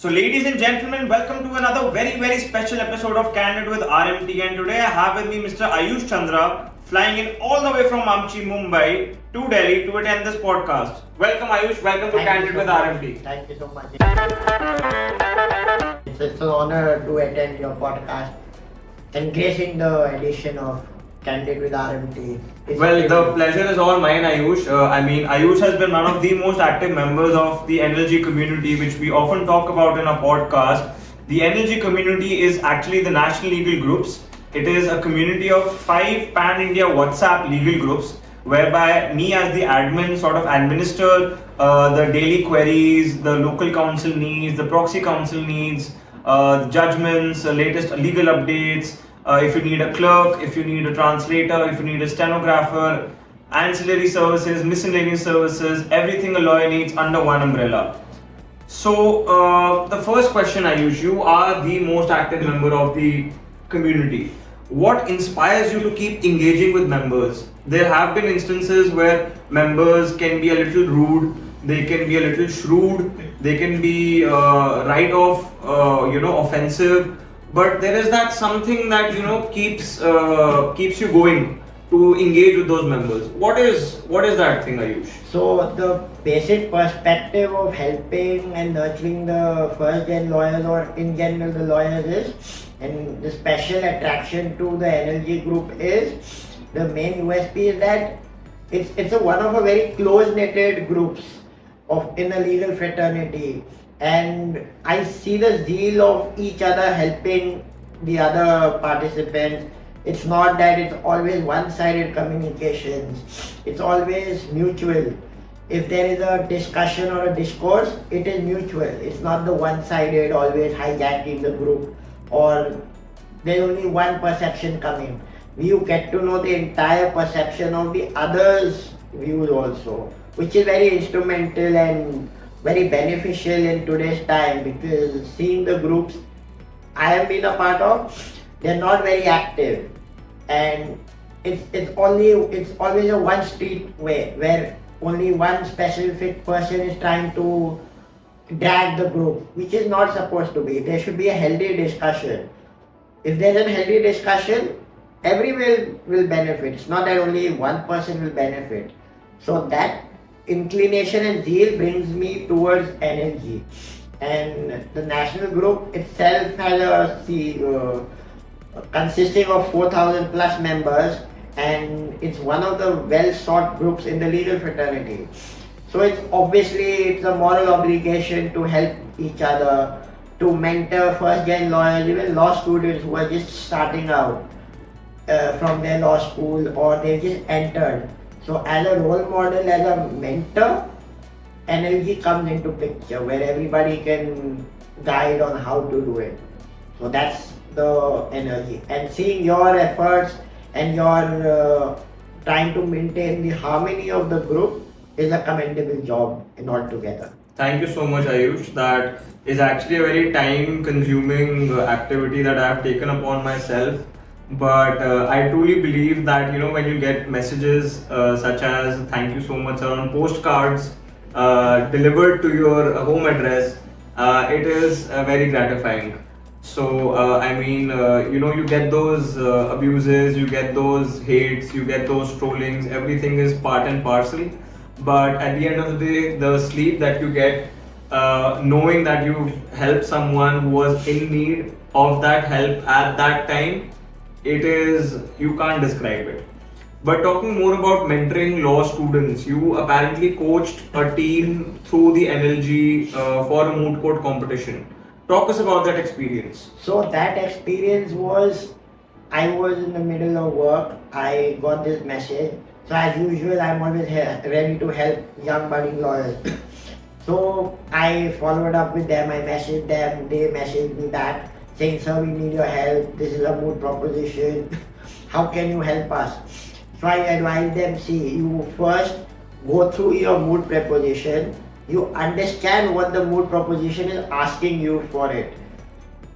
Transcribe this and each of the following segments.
So, ladies and gentlemen, welcome to another very special episode of Candid with RMT. And today I have with me Mr. Ayush Chandra, flying in all the way from Amchi, Mumbai to Delhi to attend this podcast. Welcome, Ayush. Welcome to Candid with RMT. Thank you so much. It's an honor to attend your podcast and gracing the edition of Candid with RMT. Well, the pleasure is all mine, Ayush. Ayush has been one of the most active members of the NLG community, which we often talk about in our podcast. The NLG community is actually the national legal groups. It is a community of 5 pan-India WhatsApp legal groups, whereby me as the admin sort of administer the daily queries, the local counsel needs, the proxy counsel needs, judgments, latest legal updates. If you need a clerk, if you need a translator, if you need a stenographer, ancillary services, miscellaneous services, everything a lawyer needs under one umbrella. So, the first question, Ayush, you are the most active member of the community. What inspires you to keep engaging with members? There have been instances where members can be a little rude, they can be a little shrewd, they can be offensive. But there is that something that keeps you going to engage with those members. What is that thing, Ayush? So the basic perspective of helping and nurturing the first gen lawyers, or in general the lawyers, is, and the special attraction to the NLG group is, the main USP is that it's one of a very close knitted groups in the legal fraternity. And I see the zeal of each other helping the other participants. It's not that it's always one-sided communications. It's always mutual. If there is a discussion or a discourse, it is mutual. It's not the one-sided, always hijacking the group, or there's only one perception coming. You get to know the entire perception of the other's views also, which is very instrumental and very beneficial in today's time, because seeing the groups I have been a part of, they're not very active, and it's always a one street way where only one specific person is trying to drag the group, which is not supposed to be. There should be a healthy discussion. If there's a healthy discussion, everyone will benefit. It's not that only one person will benefit. So that inclination and zeal brings me towards NLG, and the national group itself has consisting of 4,000 plus members, and it's one of the well sought groups in the legal fraternity. So it's a moral obligation to help each other, to mentor first gen lawyers, even law students who are just starting out from their law school, or they just entered. So as a role model, as a mentor, NLG comes into picture, where everybody can guide on how to do it. So that's the energy. And seeing your efforts and your trying to maintain the harmony of the group is a commendable job in altogether. Thank you so much, Ayush. That is actually a very time-consuming activity that I have taken upon myself. But I truly believe that when you get messages such as "thank you so much" or on postcards delivered to your home address, it is very gratifying. So you get those abuses, you get those hates, you get those trollings. Everything is part and parcel. But at the end of the day, the sleep that you get, knowing that you helped someone who was in need of that help at that time, you can't describe it. But talking more about mentoring law students, you apparently coached a team through the NLG for a moot court competition. Talk us about that experience. So that experience was, I was in the middle of work, I got this message. So as usual, I'm always ready to help young budding lawyers. So I followed up with them, I messaged them, they messaged me back saying, "Sir, we need your help, this is a moot proposition, how can you help us?" So I advised them, see, you first go through your moot proposition, you understand what the moot proposition is asking you for it.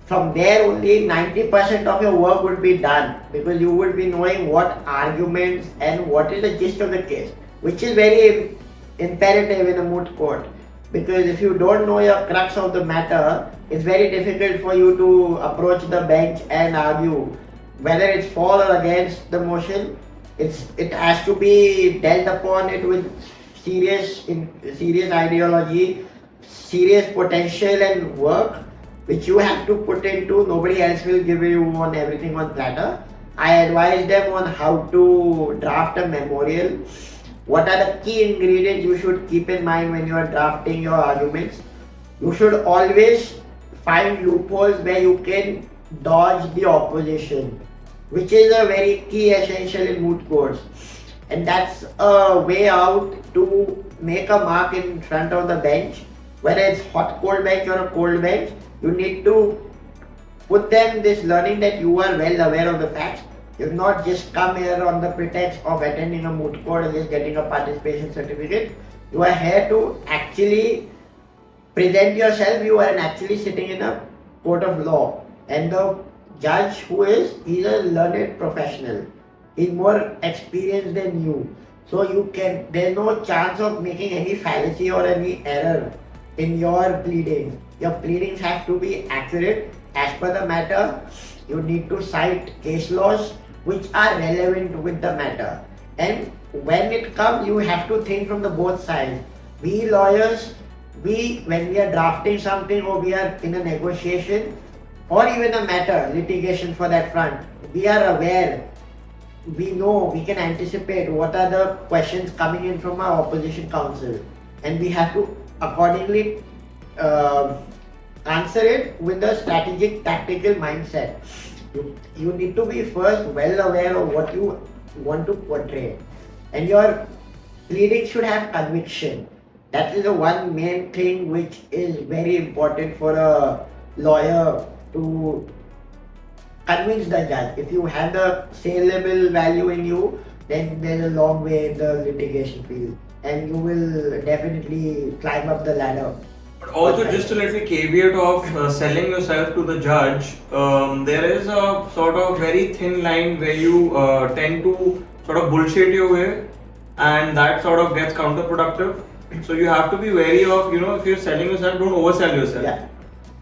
From there only 90% of your work would be done, because you would be knowing what arguments and what is the gist of the case, which is very imperative in a moot court. because if you don't know your crux of the matter, it's very difficult for you to approach the bench and argue whether it's for or against the motion. It has to be dealt upon it with serious ideology, serious potential and work, which you have to put into. Nobody else will give you on everything on platter. I advise them on how to draft a memorial. What are the key ingredients you should keep in mind when you are drafting your arguments? You should always find loopholes where you can dodge the opposition, which is a very key essential in moot courts. And that's a way out to make a mark in front of the bench. Whether it's hot cold bench or a cold bench, you need to put them this learning that you are well aware of the facts. You've not just come here on the pretext of attending a moot court and just getting a participation certificate. You are here to actually present yourself. You are actually sitting in a court of law, and the judge he's a learned professional. He's more experienced than you. So there's no chance of making any fallacy or any error in your pleadings. Your pleadings have to be accurate as per the matter. You need to cite case laws which are relevant with the matter. And when it comes, you have to think from the both sides. We lawyers, when we are drafting something or we are in a negotiation or even a matter, litigation for that front, we are aware, we know, we can anticipate what are the questions coming in from our opposition counsel, and we have to accordingly answer it with a strategic tactical mindset. You need to be first well aware of what you want to portray, and your pleading should have conviction. That is the one main thing which is very important for a lawyer to convince the judge. If you have the saleable value in you, then there's a long way in the litigation field, and you will definitely climb up the ladder. But also, just a little caveat of selling yourself to the judge, there is a sort of very thin line where you tend to sort of bullshit your way, and that sort of gets counterproductive. So you have to be wary of, if you're selling yourself, don't oversell yourself. Yeah.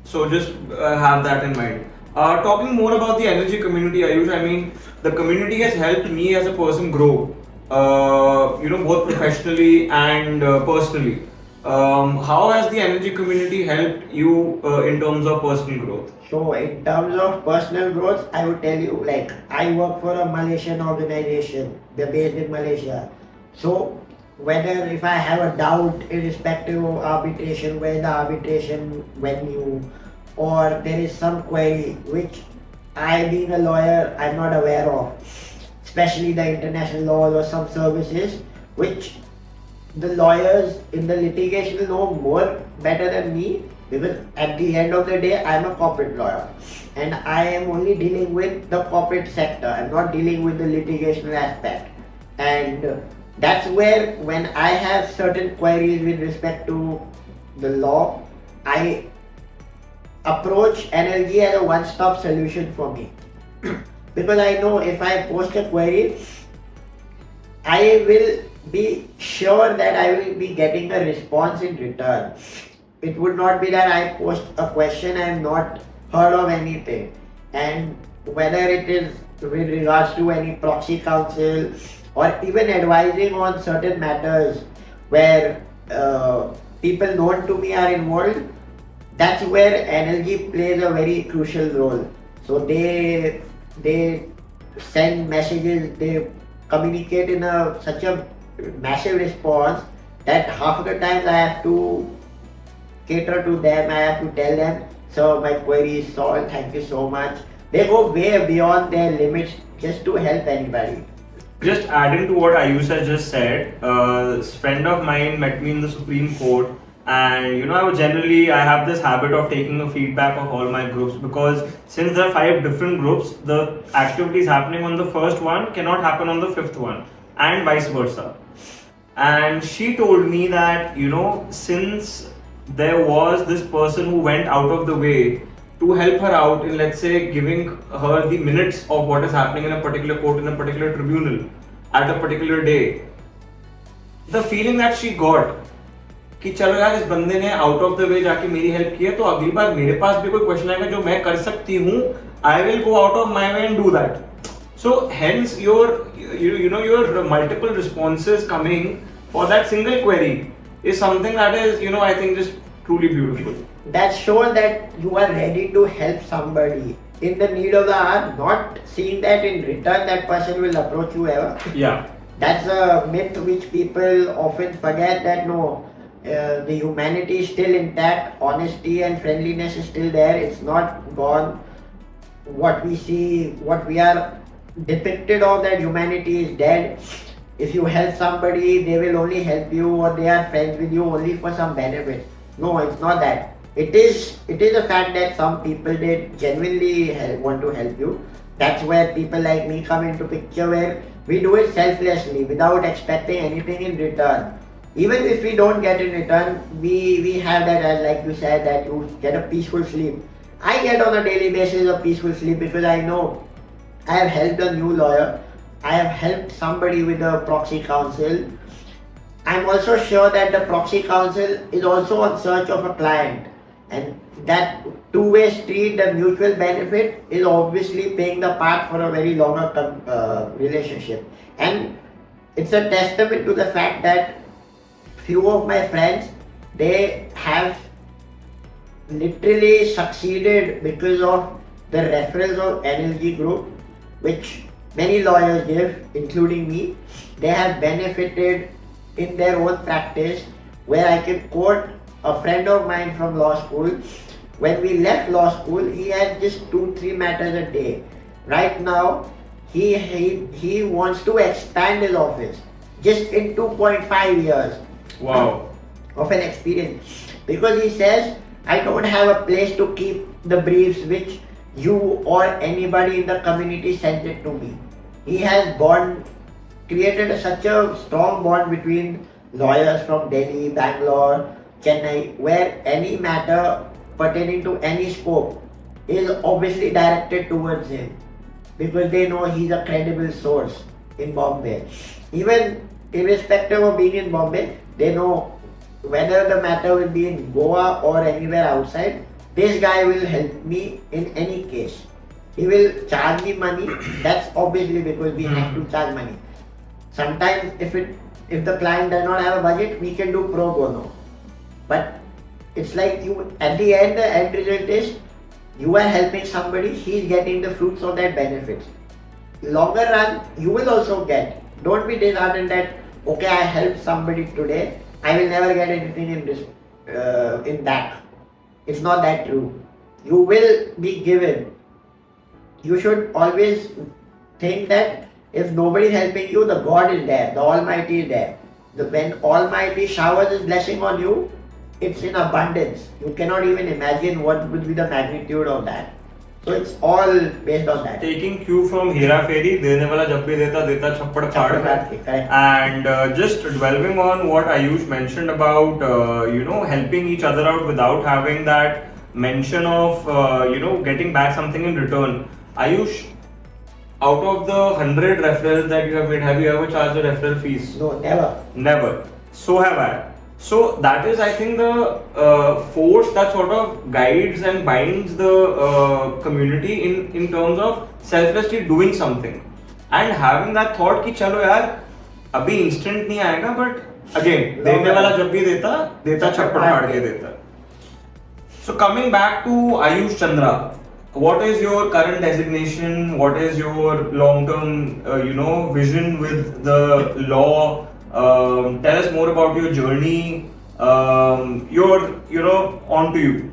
So just have that in mind. Talking more about the NLG community, Ayush, I mean, the community has helped me as a person grow, both professionally and personally. How has the NLG community helped you in terms of personal growth? So in terms of personal growth, I would tell you, like, I work for a Malaysian organization. They're based in Malaysia. So whether if I have a doubt irrespective of arbitration, where the arbitration venue, or there is some query which I, being a lawyer, I'm not aware of, especially the international laws or some services which the lawyers in the litigation know more better than me, because at the end of the day I'm a corporate lawyer and I am only dealing with the corporate sector. I'm not dealing with the litigational aspect, and that's where when I have certain queries with respect to the law, I approach NLG as a one-stop solution for me. Because I know if I post a query, I will be sure that I will be getting a response in return. It would not be that I post a question and not heard of anything. And whether it is with regards to any proxy counsel or even advising on certain matters where people known to me are involved, that's where NLG plays a very crucial role. So they send messages, they communicate in such a massive response that half of the times I have to cater to them. I have to tell them, so my query is solved, thank you so much. They go way beyond their limits just to help anybody. Just adding to what Ayush has just said, a friend of mine met me in the Supreme Court, and I have this habit of taking a feedback of all my groups, because since there are 5 different groups, the activities happening on the first one cannot happen on the 5th one, and vice versa. And she told me that since there was this person who went out of the way to help her out in, let's say, giving her the minutes of what is happening in a particular court, in a particular tribunal at a particular day, the feeling that she got कि चलो यार इस बंदे ने out of the way जाके मेरी help की है, तो अगली बार मेरे पास भी कोई क्वेश्चन आएगा जो मैं कर सकती हूँ, I will go out of my way and do that. So hence your multiple responses coming for that single query is something that is, I think, just truly beautiful. That shows that you are ready to help somebody in the need of the hour, not seeing that in return that person will approach you ever. Yeah. That's a myth which people often forget, that no, the humanity is still intact, honesty and friendliness is still there, it's not gone. What we see, what we are depicted of, that humanity is dead. If you help somebody, they will only help you, or they are friends with you only for some benefit. No, it's not that. It is a fact that some people, they genuinely want to help you. That's where people like me come into picture, where we do it selflessly without expecting anything in return. Even if we don't get in return, we have that, as like you said, that you get a peaceful sleep. I get on a daily basis a peaceful sleep because I know I have helped a new lawyer. I have helped somebody with a proxy counsel. I'm also sure that the proxy counsel is also on search of a client. And that two-way street, the mutual benefit, is obviously paying the part for a very longer relationship. And it's a testament to the fact that few of my friends, they have literally succeeded because of the referrals of NLG Group, which many lawyers give, including me. They have benefited in their own practice, where I can quote a friend of mine from law school. When we left law school, he had just 2-3 matters a day. Right now, he wants to expand his office just in 2.5 years. Wow. Of an experience. Because he says, I don't have a place to keep the briefs which you or anybody in the community sent it to me. He has created such a strong bond between lawyers from Delhi, Bangalore, Chennai, where any matter pertaining to any scope is obviously directed towards him, because they know he's a credible source in Bombay. Even irrespective of being in Bombay, they know whether the matter will be in Goa or anywhere outside, this guy will help me in any case. He will charge me money. That's obviously because we have to charge money. Sometimes if the client does not have a budget, we can do pro bono. But it's like at the end result is you are helping somebody, he's getting the fruits of that benefits. Longer run, you will also get. Don't be disheartened that, okay, I helped somebody today, I will never get anything in back. It's not that true. You will be given. You should always think that if nobody is helping you, the God is there, the Almighty is there. When Almighty showers His blessing on you, it's in abundance. You cannot even imagine what would be the magnitude of that. So it's all based on that. Taking cue from Hera Fairy, देने वाला जब भी देता देता छप्पड़ फाड़ Correct. And just dwelling on what Ayush mentioned about helping each other out without having that mention of getting back something in return. Ayush, out of the 100 referrals that you have made, have you ever charged a referral fees? No, never. Never. So have I. So that is, I think, the force that sort of guides and binds the community in terms of selflessly doing something and having that thought कि चलो यार अभी instant नहीं आएगा, but again देने वाला जब भी देता छप्पड़ फाड़ के देता. So coming back to Ayush Chandra, what is your current designation? What is your long-term vision with the law? Tell us more about your journey. On to you.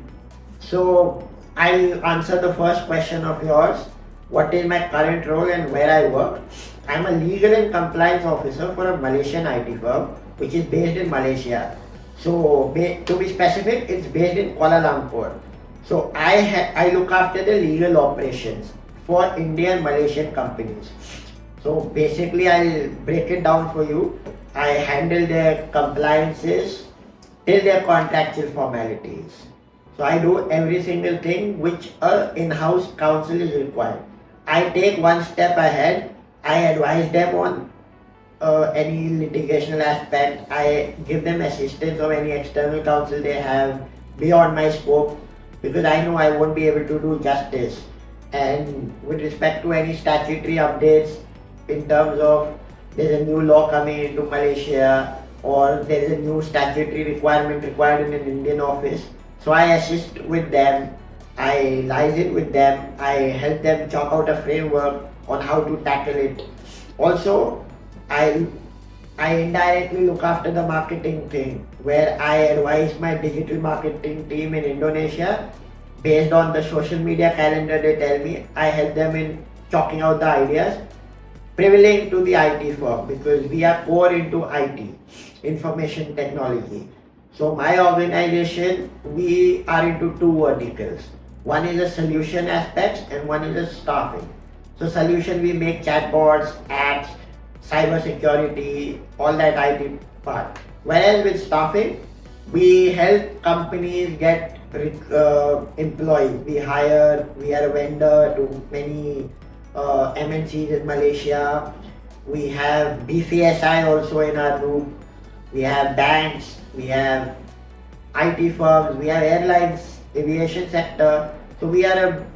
So I'll answer the first question of yours. What is my current role and where I work? I'm a legal and compliance officer for a Malaysian IT firm which is based in Malaysia. So to be specific, it's based in Kuala Lumpur. So I look after the legal operations for Indian Malaysian companies. So basically, I'll break it down for you. I handle their compliances till their contractual formalities. So I do every single thing which a in-house counsel is required. I take one step ahead. I advise them on any litigational aspect. I give them assistance of any external counsel they have beyond my scope, because I know I won't be able to do justice. And with respect to any statutory updates in terms of there's a new law coming into Malaysia, or there is a new statutory requirement required in an Indian office, so I assist with them, I liaise with them, I help them chalk out a framework on how to tackle it. Also, I I indirectly look after the marketing thing, where I advise my digital marketing team in Indonesia based on the social media calendar they tell me. I help them in chalking out the ideas, prevailing to the IT firm, because we are core into IT, information technology. So my organization, we are into two verticals. One is a solution aspect and one is a staffing. So solution, we make chatbots, apps, cyber security, all that IT part. Whereas with staffing, we help companies get employees. We are a vendor to many MNCs in Malaysia. We have BCSI also in our group. We have banks, we have IT firms, we have airlines, aviation sector. So we are a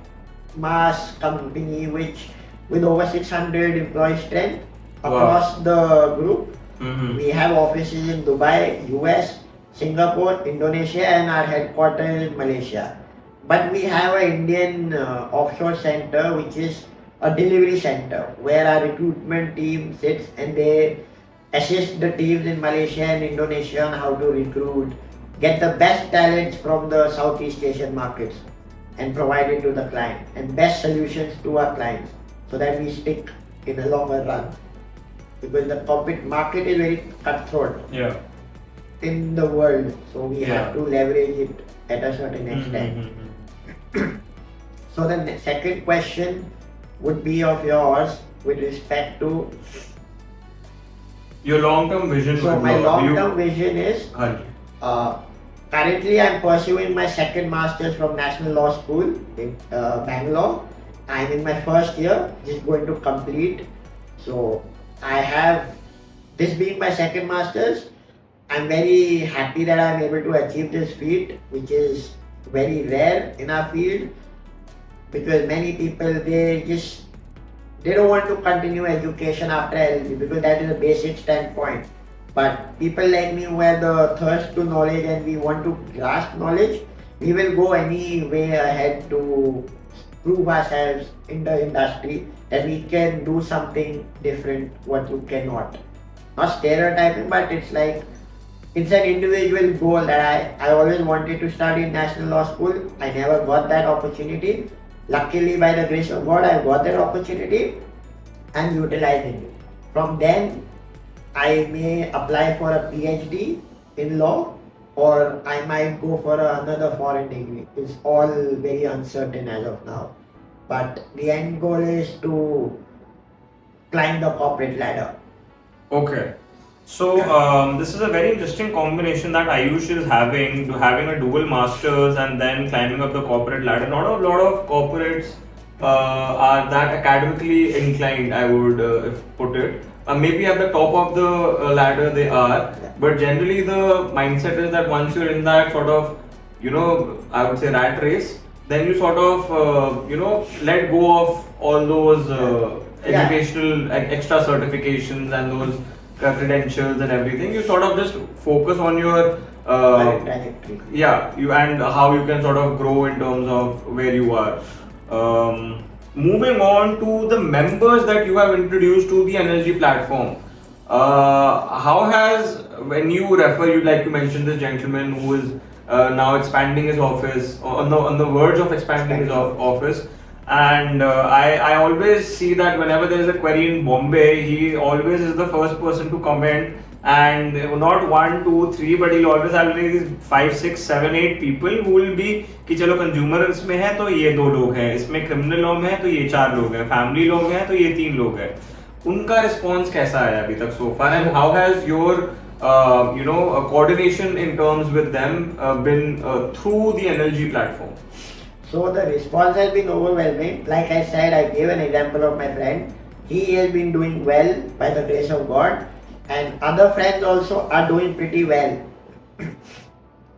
mass company which with over 600 employee strength across the group. We have offices in Dubai, US, Singapore, Indonesia, and our headquarters in Malaysia. But we have an Indian offshore center which is a delivery center where our recruitment team sits and they assist the teams in Malaysia and Indonesia on how to recruit, get the best talents from the Southeast Asian markets and provide it to the client, and best solutions to our clients so that we stick in the longer run. Because the market is very cutthroat in the world, so we have to leverage it at a certain extent. So the second question would be of yours with respect to your long-term vision. So my long-term vision is currently I'm pursuing my second master's from National Law School in Bangalore. I'm in my first year, just going to complete. So I have this being my second master's. I'm very happy that I'm able to achieve this feat, which is very rare in our field, because many people they don't want to continue education after LLB because that is a basic standpoint. But people like me who have the thirst to knowledge and we want to grasp knowledge, we will go any way ahead to prove ourselves in the industry that we can do something different what you cannot. Not stereotyping, but it's like it's an individual goal that I always wanted to study in National Law School. I never got that opportunity. Luckily, by the grace of God, I got that opportunity and utilizing it. From then, I may apply for a PhD in law, or I might go for another foreign degree. It's all very uncertain as of now. But the end goal is to climb the corporate ladder. Okay. So this is a very interesting combination that Ayush is having a dual masters and then climbing up the corporate ladder. Not a lot of corporates are that academically inclined, I would put it. Maybe at the top of the ladder they are, but generally the mindset is that once you're in that sort of, I would say rat race, then you sort of, let go of all those educational extra certifications and those credentials and everything. You sort of just focus on your trajectory. You and how you can sort of grow in terms of where you are. Moving on to the members that you have introduced to the NLG platform. How has, when you like you mentioned this gentleman who is now expanding his office, on the verge of expanding his office. And I always see that whenever there is a query in Bombay, he always is the first person to comment, and not 1, 2, 3, but he'll always have like these 5, 6, 7, 8 people who will be कि चलो consumer इसमें है तो ये 2 लोग हैं, इसमें criminal law में है तो ये 4 लोग हैं, फैमिली लॉ में है तो ये 3 लोग हैं. उनका रिस्पॉन्स कैसा है अभी तक so far, and how has your coordination in terms with them been through the NLG platform? So the response has been overwhelming. Like I said, I gave an example of my friend. He has been doing well by the grace of God. and other friends also are doing pretty well.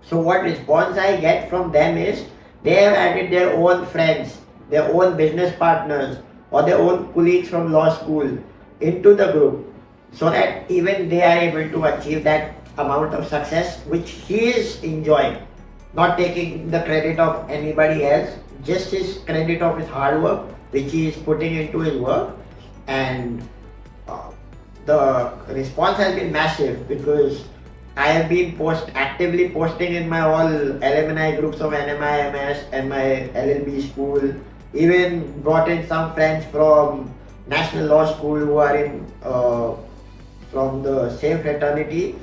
So what response I get from them is they have added their own friends, their own business partners, or their own colleagues from law school into the group so that even they are able to achieve that amount of success which he is enjoying, not taking the credit of anybody else, just his credit of his hard work which he is putting into his work. And uh, the response has been massive because I have been actively posting in my all alumni groups of NMI, MS and my LLB school. Even brought in some friends from National Law School who are in from the same fraternity.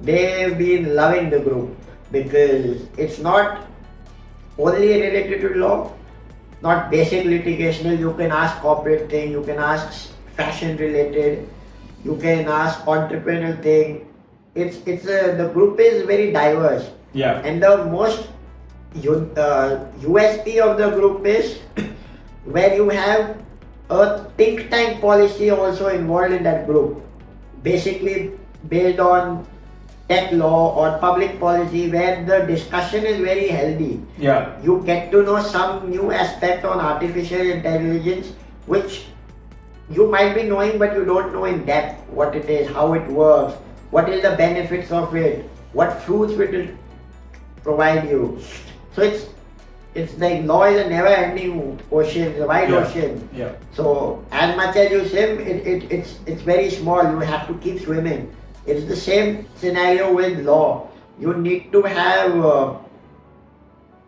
They've been loving the group because it's not only related to law, not basic litigational. You can ask corporate thing, you can ask fashion related, you can ask entrepreneurial thing. The group is very diverse. Yeah. And the most USP of the group is where you have a think tank policy also involved in that group. Basically based on tech law or public policy where the discussion is very healthy. Yeah. You get to know some new aspect on artificial intelligence which you might be knowing but you don't know in depth what it is, how it works, what is the benefits of it, what fruits it will provide you. So it's like law is a never ending ocean, it's a wide ocean. Yeah. So as much as you swim, it's very small, you have to keep swimming. It's the same scenario with law. You need to have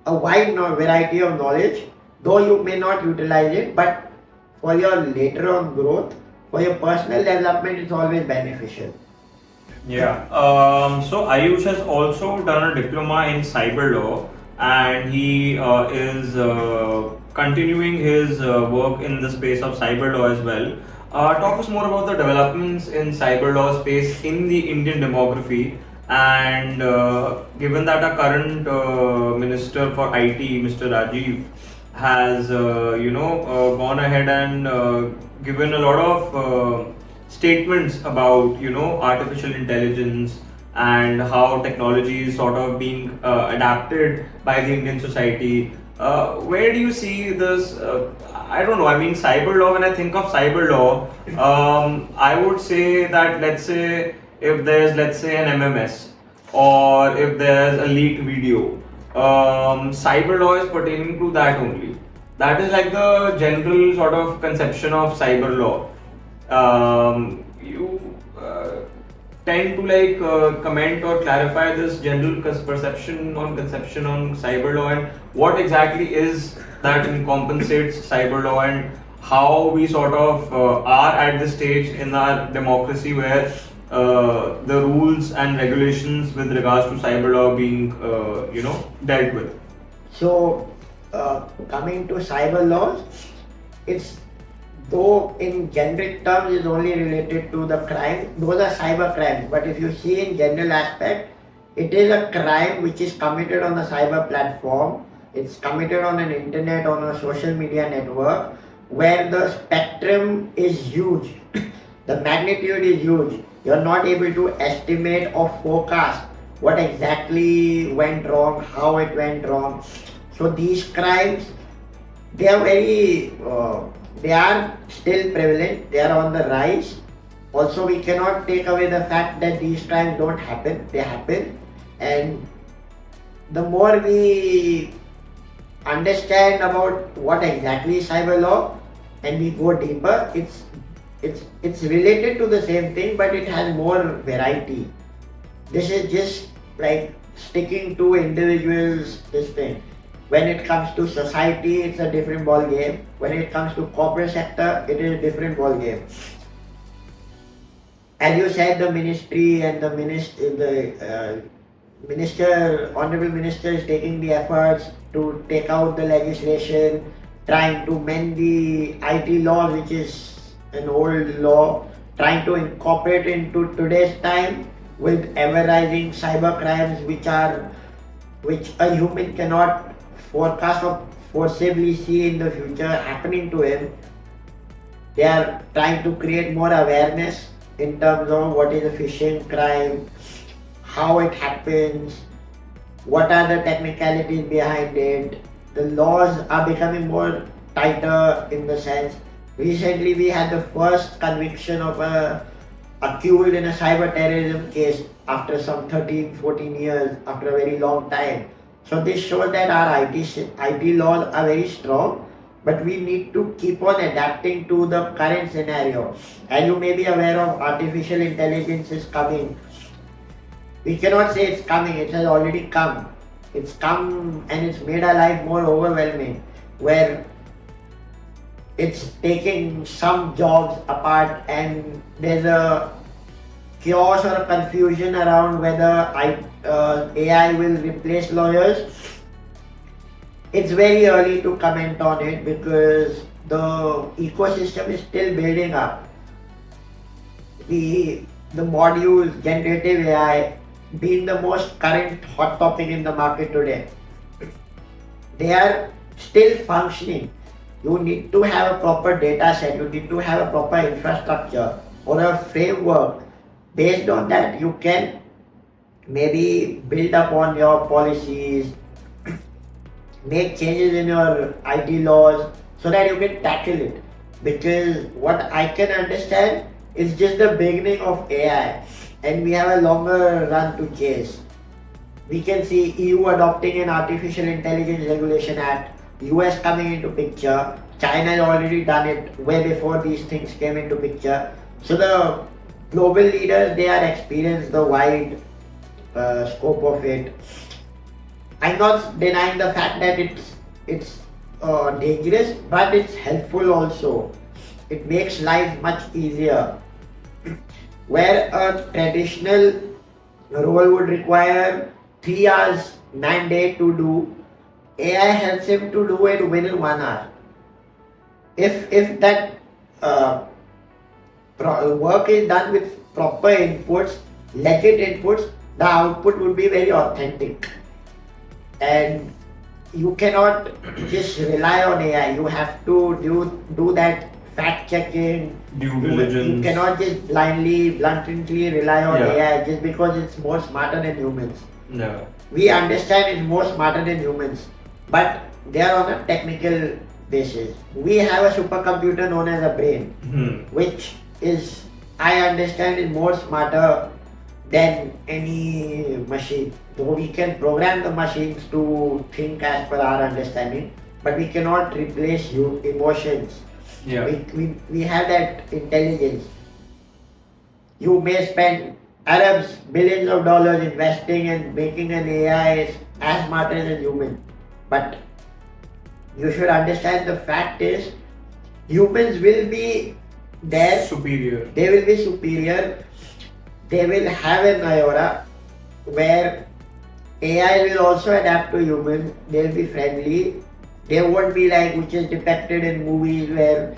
a wide variety of knowledge, though you may not utilize it, but for your later on growth, for your personal development, it's always beneficial. Yeah. So Ayush has also done a diploma in cyber law, and he is continuing his work in the space of cyber law as well. Talk us more about the developments in cyber law space in the Indian demography, and given that our current Minister for IT, Mr. Rajiv, has gone ahead and given a lot of statements about artificial intelligence and how technology is sort of being adapted by the Indian society. Where do you see this? I don't know. I mean, cyber law. When I think of cyber law, I would say that let's say if there's an MMS or if there's a leaked video, cyber law is pertaining to that only. That is like the general sort of conception of cyber law. You tend to comment or clarify this general conception on cyber law, and what exactly is that compensates cyber law, and how we sort of are at this stage in our democracy where the rules and regulations with regards to cyber law being dealt with. So coming to cyber laws, it's though in generic terms is only related to the crime, those are cyber crimes. But if you see in general aspect, it is a crime which is committed on a cyber platform. It's committed on an internet, on a social media network, where the spectrum is huge. The magnitude is huge. You're not able to estimate or forecast what exactly went wrong, how it went wrong. So these crimes, they are very they are still prevalent, they are on the rise. Also, we cannot take away the fact that these crimes don't happen, they happen. And the more we understand about what exactly is cyber law and we go deeper, it's related to the same thing, but it has more variety. This is just like sticking to individuals, this thing. When it comes to society, it's a different ball game. When it comes to corporate sector, it is a different ball game. As you said, the ministry and the honorable minister is taking the efforts to take out the legislation, trying to mend the IT law, which is an old law, trying to incorporate into today's time with ever-rising cyber crimes, which a human cannot forecast or forcibly see in the future happening to him. They are trying to create more awareness in terms of what is a phishing crime, how it happens, what are the technicalities behind it. The laws are becoming more tighter in the sense. Recently, we had the first conviction of a accused in a cyber terrorism case after some 13, 14 years, after a very long time. So this shows that our IT laws are very strong, but we need to keep on adapting to the current scenario. As you may be aware of, artificial intelligence is coming. We cannot say it's coming, it has already come. It's come and it's made our life more overwhelming, where it's taking some jobs apart and there's a chaos or a confusion around whether AI will replace lawyers. It's very early to comment on it because the ecosystem is still building up. The modules, generative AI, being the most current hot topic in the market today, they are still functioning. You need to have a proper data set, you need to have a proper infrastructure or a framework. Based on that, you can maybe build upon your policies, make changes in your IT laws so that you can tackle it. Because what I can understand is just the beginning of AI and we have a longer run to chase. We can see EU adopting an Artificial Intelligence Regulation Act, US coming into picture, China has already done it way before these things came into picture. So the global leaders, they are experienced the wide scope of it. I'm not denying the fact that it's dangerous, but it's helpful also. It makes life much easier. Where a traditional role would require 3 hours man day to do, AI helps him to do it within 1 hour. If that work is done with proper inputs, legit inputs, the output would be very authentic. And you cannot just rely on AI. You have to do that fact checking. Due diligence. You cannot just bluntly rely on Yeah. AI just because it's more smarter than humans. No. We understand it's more smarter than humans, but they are on a technical basis. We have a supercomputer known as a brain, which is, I understand, is more smarter than any machine. Though we can program the machines to think as per our understanding, but we cannot replace emotions. Yeah. We have that intelligence. You may spend Arabs billions of dollars investing and making an AI as smarter than human, but you should understand the fact is humans will be there. Superior. They will be superior. They will have an iota where AI will also adapt to humans. They'll be friendly. They won't be like which is depicted in movies where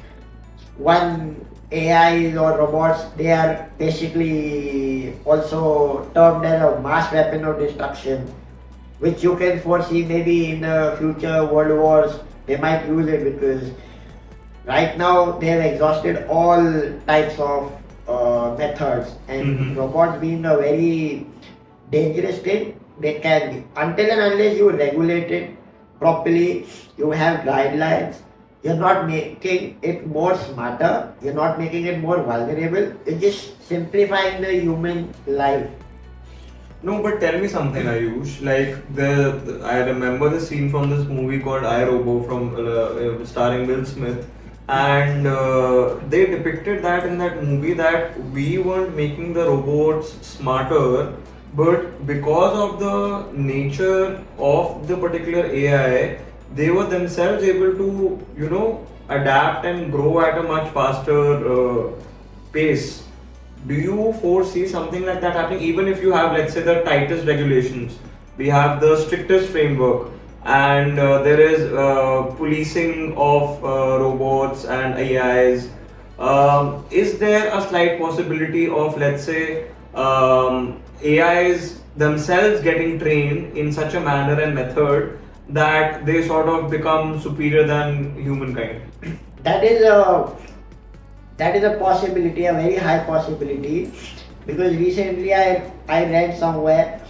one AIs or robots, they are basically also termed as a mass weapon of destruction, which you can foresee maybe in the future world wars. They might use it because right now they have exhausted all types of methods, and robots being a very dangerous thing, they can be. Until and unless you regulate it properly, you have guidelines, you're not making it more smarter, you're not making it more vulnerable, you're just simplifying the human life. No, but tell me something, Ayush. Like I remember the scene from this movie called Iobo from starring Will Smith, and they depicted that in that movie that we weren't making the robots smarter, but because of the nature of the particular AI, they were themselves able to adapt and grow at a much faster pace. Do you foresee something like that happening? Even if you have, let's say, the tightest regulations, we have the strictest framework, and there is policing of robots and AIs. Is there a slight possibility of, let's say, AIs themselves getting trained in such a manner and method that they sort of become superior than humankind? That is a that is a possibility, a very high possibility, because recently I read somewhere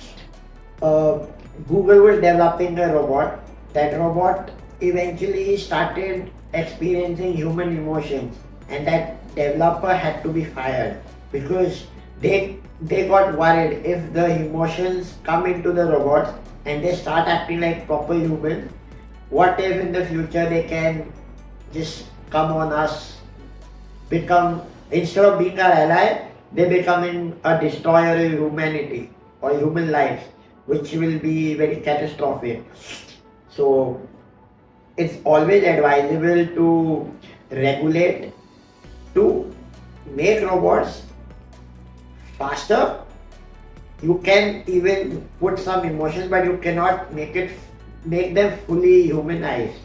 Google was developing a robot. That robot eventually started experiencing human emotions, and that developer had to be fired because they got worried if the emotions come into the robots and they start acting like proper humans. What if in the future they can just come on us, become, instead of being our ally, they becoming a destroyer of humanity or human lives, which will be very catastrophic. So it's always advisable to regulate, to make robots faster. You can even put some emotions, but you cannot make them fully humanized.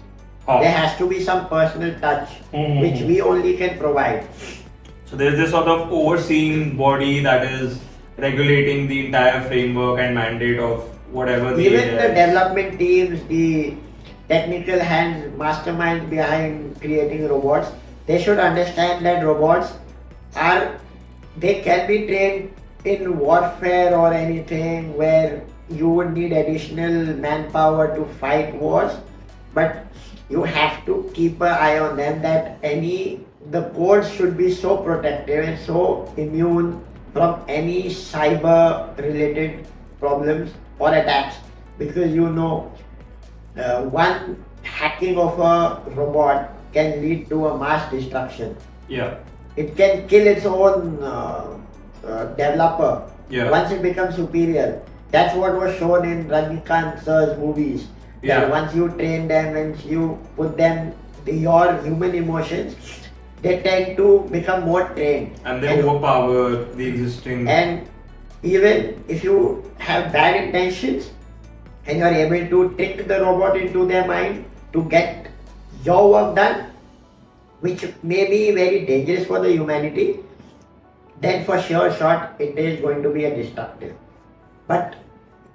How? There has to be some personal touch, which we only can provide. So there's this sort of overseeing body that is regulating the entire framework and mandate of whatever the Even the AI is. development teams, the technical hands, masterminds behind creating robots, they should understand that robots are, they can be trained in warfare or anything where you would need additional manpower to fight wars, but you have to keep an eye on them, that the codes should be so protective and so immune from any cyber related problems or attacks, because one hacking of a robot can lead to a mass destruction. Yeah. It can kill its own developer Yeah. once it becomes superior. That's what was shown in Rajnikant sir's movies. Yeah. That once you train them and you put them your human emotions, they tend to become more trained. And they overpower the existing. And even if you have bad intentions and you are able to trick the robot into their mind to get your work done, which may be very dangerous for the humanity, then for sure shot it is going to be a destructive. But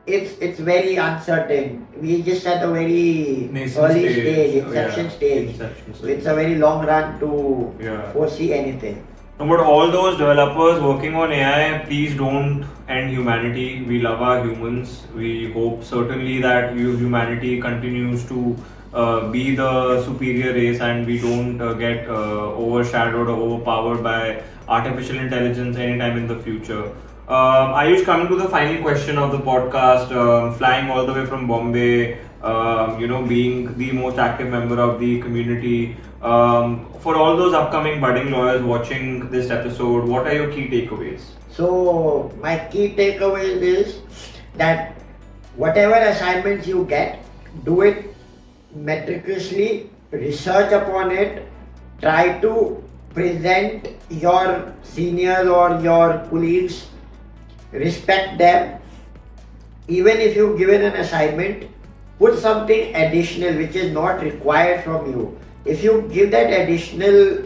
it's very uncertain. We just at a very Nascent early stage. stage, Oh, inception yeah. stage. Inception So stage. it's a very long run to Yeah. foresee anything. No, but all those developers working on AI, please don't end humanity. We love our humans. We hope certainly that humanity continues to be the superior race and we don't get overshadowed or overpowered by artificial intelligence anytime in the future. Ayush, coming to the final question of the podcast, flying all the way from Bombay, being the most active member of the community. For all those upcoming budding lawyers watching this episode, what are your key takeaways? So my key takeaway is that whatever assignments you get, do it meticulously, research upon it, try to present your seniors or your colleagues, respect them. Even if you've given an assignment, put something additional which is not required from you. If you give that additional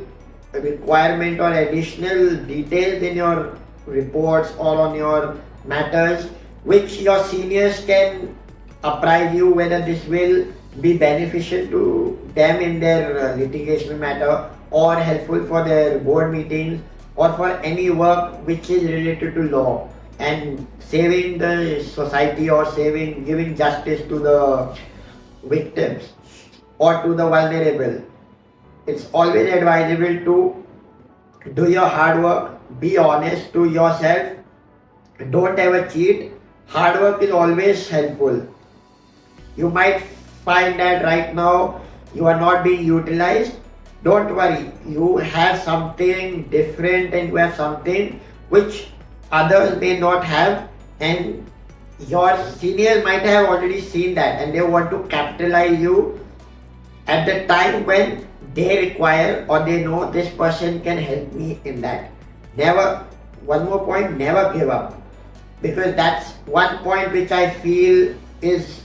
requirement or additional details in your reports or on your matters, which your seniors can apprise you whether this will be beneficial to them in their litigation matter or helpful for their board meetings or for any work which is related to law and saving the society or giving justice to the victims or to the vulnerable. It's always advisable to do your hard work, be honest to yourself, don't ever cheat. Hard work is always helpful. You might find that right now you are not being utilized. Don't worry, you have something different and you have something which others may not have, and your seniors might have already seen that and they want to capitalize you at the time when they require or they know this person can help me in that. Never, one more point, never give up, because that's one point which I feel is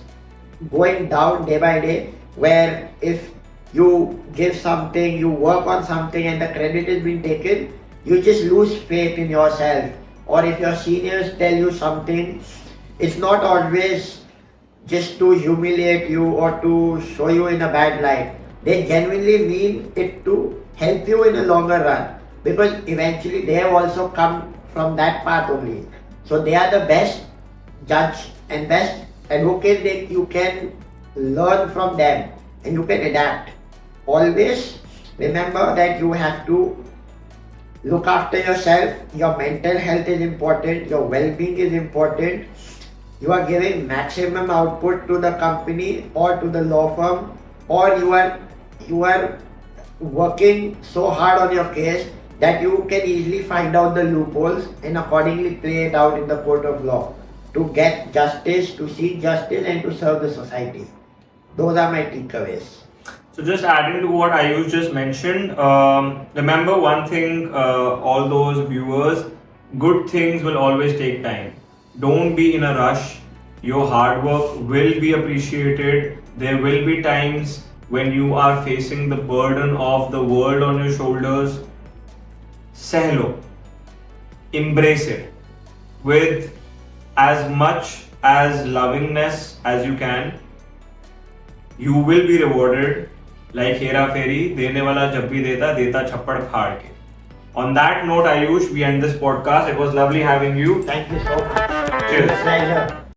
going down day by day, where if you give something, you work on something and the credit is being taken, you just lose faith in yourself. Or if your seniors tell you something, it's not always just to humiliate you or to show you in a bad light. They genuinely mean it to help you in a longer run. because eventually they have also come from that path only. So they are the best judge and best advocate that you can learn from them and you can adapt. Always remember that you have to look after yourself. Your mental health is important, your well-being is important. You are giving maximum output to the company or to the law firm, or you are working so hard on your case that you can easily find out the loopholes and accordingly play it out in the court of law to get justice, to seek justice and to serve the society. Those are my takeaways. So just adding to what Ayush just mentioned, remember one thing, all those viewers, good things will always take time. Don't be in a rush. Your hard work will be appreciated. There will be times when you are facing the burden of the world on your shoulders. Sehlo. Embrace it with as much as lovingness as you can. You will be rewarded. Like Hera Fairy, dene wala jab bhi deta, deta chappad phad ke. On that note, Ayush, we end this podcast. It was lovely having you. Thank you so much. Cheers. Pleasure.